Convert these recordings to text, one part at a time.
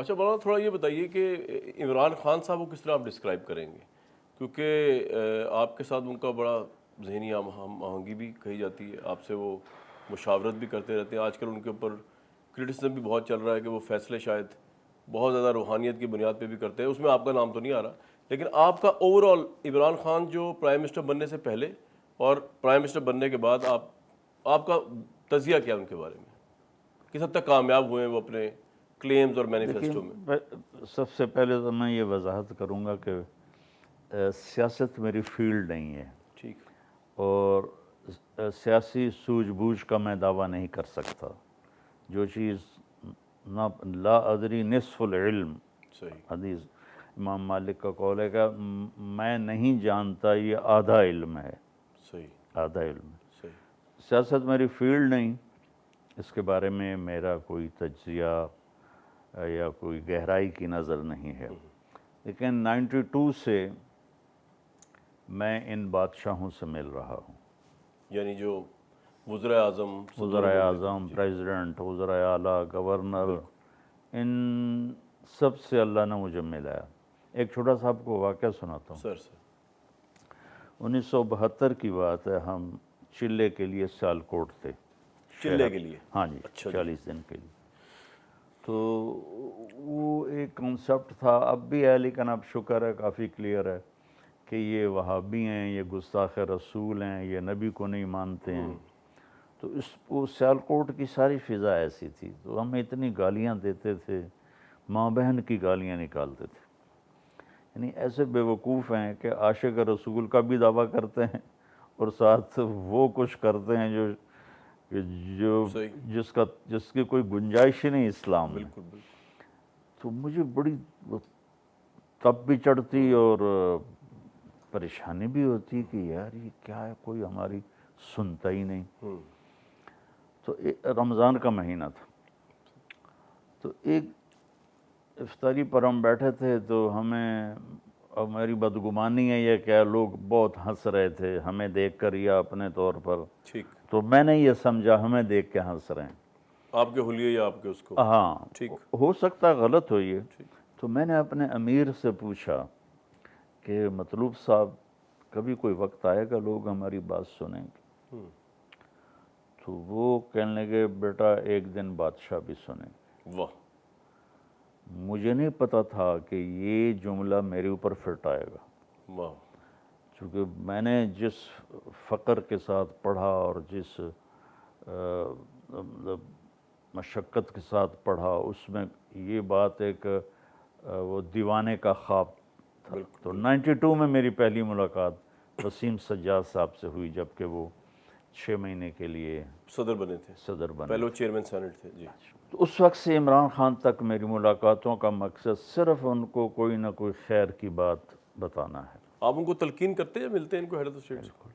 اچھا مولانا تھوڑا یہ بتائیے کہ عمران خان صاحب کو کس طرح آپ ڈسکرائب کریں گے؟ کیونکہ آپ کے ساتھ ان کا بڑا ذہنی ہم آہنگی بھی کہی جاتی ہے، آپ سے وہ مشاورت بھی کرتے رہتے ہیں. آج کل ان کے اوپر کرٹیسزم بھی بہت چل رہا ہے کہ وہ فیصلے شاید بہت زیادہ روحانیت کی بنیاد پہ بھی کرتے ہیں. اس میں آپ کا نام تو نہیں آ رہا، لیکن آپ کا اوور آل عمران خان جو پرائم منسٹر بننے سے پہلے اور پرائم منسٹر بننے کے بعد آپ کا تجزیہ کیا ان کے بارے میں؟ کس حد تک کامیاب ہوئے ہیں وہ اپنے کلیمز اور مینیفیسٹو میں؟ دیکھیے، سب سے پہلے تو میں یہ وضاحت کروں گا کہ سیاست میری فیلڈ نہیں ہے، ٹھیک. اور سیاسی سوجھ بوجھ کا میں دعویٰ نہیں کر سکتا. جو چیز لا ادری نصف العلم، صحیح. حدیث امام مالک کا قول ہے کہ میں نہیں جانتا، یہ آدھا علم ہے. صحیح. آدھا علم ہے. صحیح. سیاست میری فیلڈ نہیں، اس کے بارے میں میرا کوئی تجزیہ یا کوئی گہرائی کی نظر نہیں ہے. لیکن 92 سے میں ان بادشاہوں سے مل رہا ہوں، یعنی جو وزرائے اعظم، وزرائے اعظم، پریزیڈنٹ، وزرائے اعلیٰ، گورنر، ان سب سے اللہ نے مجھے ملایا. ایک چھوٹا سا آپ کو واقعہ سناتا ہوں. سر 1972 کی بات ہے، ہم چلے کے لیے سیالکوٹ تھے. چلے کے لیے؟ ہاں جی، 40 دن کے لیے. تو وہ ایک کنسیپٹ تھا، اب بھی ہے لیکن اب شکر ہے کافی کلیئر ہے کہ یہ وہابی ہیں، یہ گستاخ رسول ہیں، یہ نبی کو نہیں مانتے ہیں. تو وہ سیالکوٹ کی ساری فضا ایسی تھی، تو ہمیں اتنی گالیاں دیتے تھے، ماں بہن کی گالیاں نکالتے تھے. یعنی ایسے بے وقوف ہیں کہ عاشق رسول کا بھی دعویٰ کرتے ہیں اور ساتھ وہ کچھ کرتے ہیں جو جس کی کوئی گنجائش ہی نہیں اسلام میں. بالکل بالکل. تو مجھے بڑی تب بھی چڑھتی اور پریشانی بھی ہوتی کہ یار یہ کیا ہے، کوئی ہماری سنتا ہی نہیں. تو رمضان کا مہینہ تھا، تو ایک افطاری پر ہم بیٹھے تھے، تو ہمیں، اور میری بدگمانی ہے یہ کہ لوگ بہت ہنس رہے تھے ہمیں دیکھ کر یا اپنے طور پر. ٹھیک. تو میں نے یہ سمجھا ہمیں دیکھ کے ہنس رہے ہیں. آپ کے حلیے یا آپ کے اس کو؟ ہاں، ٹھیک. ہو سکتا ہے غلط ہو یہ. تو میں نے اپنے امیر سے پوچھا کہ مطلوب صاحب، کبھی کوئی وقت آئے گا لوگ ہماری بات سنیں گے؟ تو وہ کہنے لگے بیٹا ایک دن بادشاہ بھی سنیں گے. واہ. مجھے نہیں پتا تھا کہ یہ جملہ میرے اوپر فٹ آئے گا. واہ. چونکہ میں نے جس فقر کے ساتھ پڑھا اور جس مشقت کے ساتھ پڑھا، اس میں یہ بات ایک وہ دیوانے کا خواب تھا. تو 92 میں میری پہلی ملاقات وسیم سجاد صاحب سے ہوئی، جبکہ وہ 6 مہینے کے لیے صدر بنے تھے. صدر بنے. پہلے وہ چیئرمین سینٹ تھے. جی. تو اس وقت سے عمران خان تک میری ملاقاتوں کا مقصد صرف ان کو کوئی نہ کوئی خیر کی بات بتانا ہے. آپ ان کو تلقین کرتے ہیں یا ملتے ہیں ان کو ہیڈ آف اسٹیٹ؟ بالکل.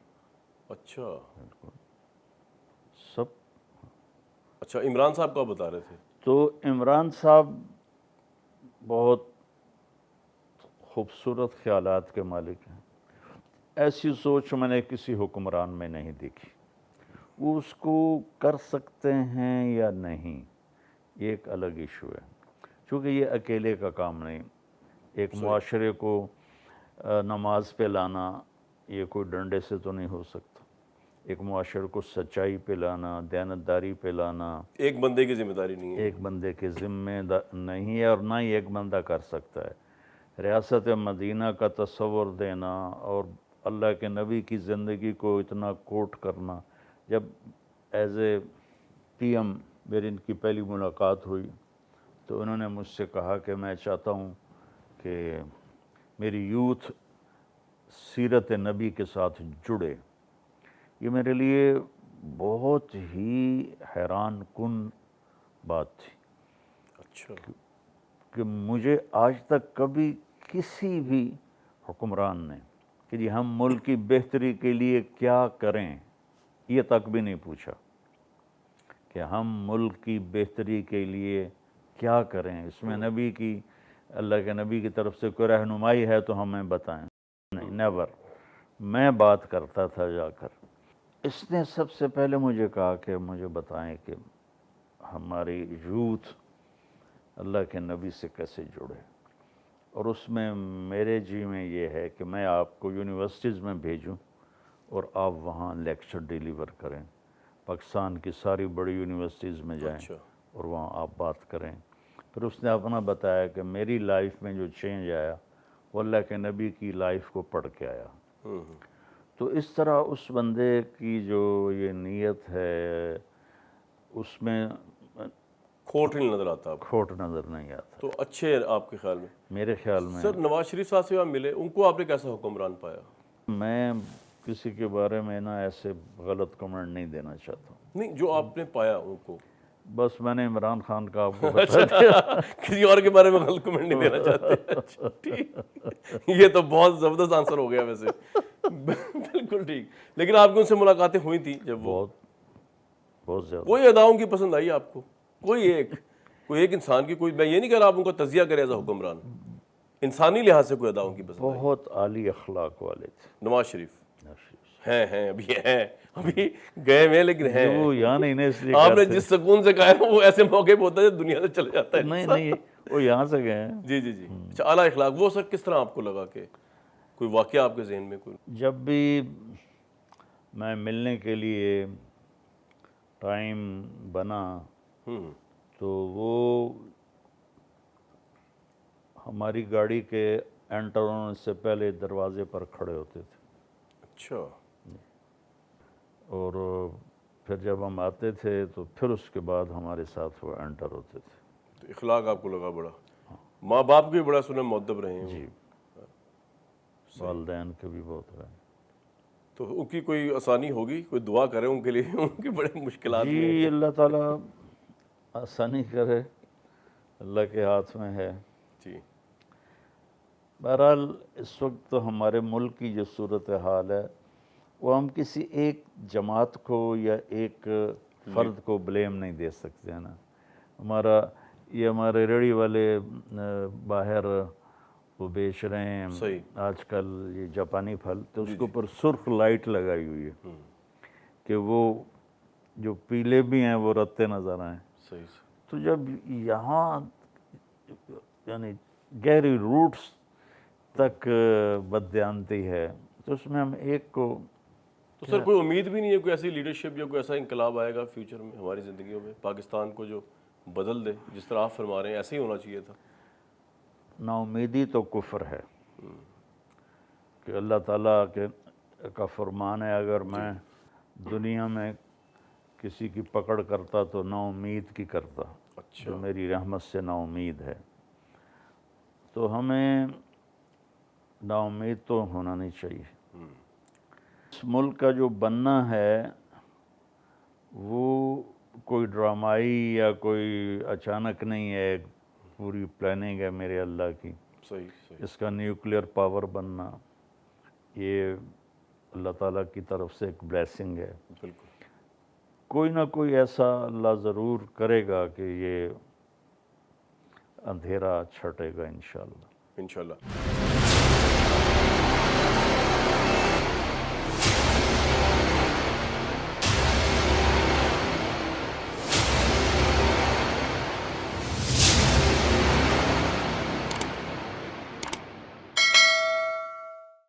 اچھا. بالکل سب. اچھا، عمران صاحب کا بتا رہے تھے. تو عمران صاحب بہت خوبصورت خیالات کے مالک ہیں. ایسی سوچ میں نے کسی حکمران میں نہیں دیکھی. وہ اس کو کر سکتے ہیں یا نہیں، یہ ایک الگ ایشو ہے، چونکہ یہ اکیلے کا کام نہیں. ایک معاشرے کو نماز پہ لانا یہ کوئی ڈنڈے سے تو نہیں ہو سکتا. ایک معاشرے کو سچائی پہ لانا، دیانتداری پہ لانا ایک بندے کی ذمہ داری نہیں ہے. ایک بندے کے ذمہ نہیں ہے، اور نہ ہی ایک بندہ کر سکتا ہے. ریاست مدینہ کا تصور دینا اور اللہ کے نبی کی زندگی کو اتنا کوٹ کرنا. جب ایز اے پی ایم میری ان کی پہلی ملاقات ہوئی تو انہوں نے مجھ سے کہا کہ میں چاہتا ہوں کہ میری یوتھ سیرت نبی کے ساتھ جڑے. یہ میرے لیے بہت ہی حیران کن بات تھی. اچھا. کہ مجھے آج تک کبھی کسی بھی حکمران نے کہ جی ہم ملک کی بہتری کے لیے کیا کریں، یہ تک بھی نہیں پوچھا کہ ہم ملک کی بہتری کے لیے کیا کریں، اس میں نبی کی، اللہ کے نبی کی طرف سے کوئی رہنمائی ہے تو ہمیں بتائیں. نہیں، نیور. میں بات کرتا تھا جا کر. اس نے سب سے پہلے مجھے کہا کہ مجھے بتائیں کہ ہماری یوتھ اللہ کے نبی سے کیسے جڑے، اور اس میں میرے جی میں یہ ہے کہ میں آپ کو یونیورسٹیز میں بھیجوں اور آپ وہاں لیکچر ڈیلیور کریں، پاکستان کی ساری بڑی یونیورسٹیز میں جائیں اچھا اور وہاں آپ بات کریں۔ پھر اس نے اپنا بتایا کہ میری لائف میں جو چینج آیا وہ اللہ کے نبی کی لائف کو پڑھ کے آیا۔ تو اس طرح اس بندے کی جو یہ نیت ہے اس میں کھوٹ نہیں نظر آتا آپ کو؟ کھوٹ نظر نہیں آتا تو اچھے ہیں آپ کے خیال میں؟ میرے خیال میں۔ سر نواز شریف صاحب سے آپ ملے، ان کو آپ نے کیسا حکمران پایا؟ میں کسی کے بارے میں نا ایسے غلط کمنٹ نہیں دینا چاہتا ہوں، نہیں، جو آپ نے پایا ان کو۔ بس میں نے عمران خان کا آپ کو بتا دیا۔ کسی اور کے بارے میں غلط کمنٹ نہیں دینا چاہتے؟ اچھا ٹھیک، یہ تو بہت زبردست آنسر ہو گیا ویسے۔ بالکل ٹھیک، لیکن آپ کی ان سے ملاقاتیں ہوئی تھیں جب وہ؟ بہت زیادہ۔ کوئی اداؤں کی پسند آئی آپ کو؟ کوئی ایک انسان کی، کوئی، میں یہ نہیں کہہ رہا آپ ان کو تجزیہ کریں ایز اے حکمران، انسانی لحاظ سے کوئی اداؤں کی پسند آئی؟ بہت عالی اخلاق والے تھے نواز شریف ہیں ابھی گئے ہوئے لیکن ہیں وہ یہاں نہیں نا، اس لیے آپ نے جس سکون سے کہا ہے وہ ایسے موقع پہ ہوتا ہے جب دنیا سے چلے جاتا ہے۔ نہیں وہ یہاں سے گئے ہیں۔ جی جی جی، اچھا، اعلیٰ اخلاق، وہ سر کس طرح آپ کو لگا کہ کوئی واقعہ آپ کے ذہن میں کوئی؟ جب بھی میں ملنے کے لیے ٹائم بنا تو وہ ہماری گاڑی کے انٹر ہونے سے پہلے دروازے پر کھڑے ہوتے تھے، اچھا، اور پھر جب ہم آتے تھے تو پھر اس کے بعد ہمارے ساتھ وہ انٹر ہوتے تھے۔ تو اخلاق آپ کو لگا بڑا، ماں باپ کے بھی بڑا سنے مؤدب رہے ہیں؟ جی، والدین کے بھی بہت رہے۔ تو ان کی کوئی آسانی ہوگی؟ کوئی دعا کرے ان کے لیے، ان کی بڑے مشکلات میں؟ جی، اللہ تعالیٰ آسانی کرے، اللہ کے ہاتھ میں ہے۔ جی، بہرحال اس وقت تو ہمارے ملک کی جو صورتحال ہے وہ ہم کسی ایک جماعت کو یا ایک فرد کو بلیم نہیں دے سکتے ہیں نا۔ ہمارے ریڑھی والے باہر وہ بیچ رہے ہیں صحیح، آج کل یہ جاپانی پھل، تو اس کے اوپر سرخ لائٹ لگائی ہوئی ہے کہ وہ جو پیلے بھی ہیں وہ رتے نظر آئیں۔ صحیح۔ تو جب یہاں یعنی گہری روٹس تک بددیانتی ہے تو اس میں ہم ایک کو، تو سر کوئی امید بھی نہیں ہے کوئی ایسی لیڈرشپ یا کوئی ایسا انقلاب آئے گا فیوچر میں ہماری زندگیوں میں، پاکستان کو جو بدل دے، جس طرح آپ فرما رہے ہیں ایسے ہی ہونا چاہیے تھا؟ نا امیدی تو کفر ہے، کہ اللہ تعالیٰ کا فرمان ہے اگر میں دنیا میں کسی کی پکڑ کرتا تو نا امید کی کرتا، جو میری رحمت سے نا امید ہے۔ تو ہمیں نا امید تو ہونا نہیں چاہیے۔ اس ملک کا جو بننا ہے وہ کوئی ڈرامائی یا کوئی اچانک نہیں ہے، پوری پلاننگ ہے میرے اللہ کی۔ صحیح۔ اس کا نیوکلیئر پاور بننا یہ اللہ تعالیٰ کی طرف سے ایک بلیسنگ ہے۔ بالکل، کوئی نہ کوئی ایسا اللہ ضرور کرے گا کہ یہ اندھیرا چھٹے گا انشاءاللہ۔ انشاءاللہ۔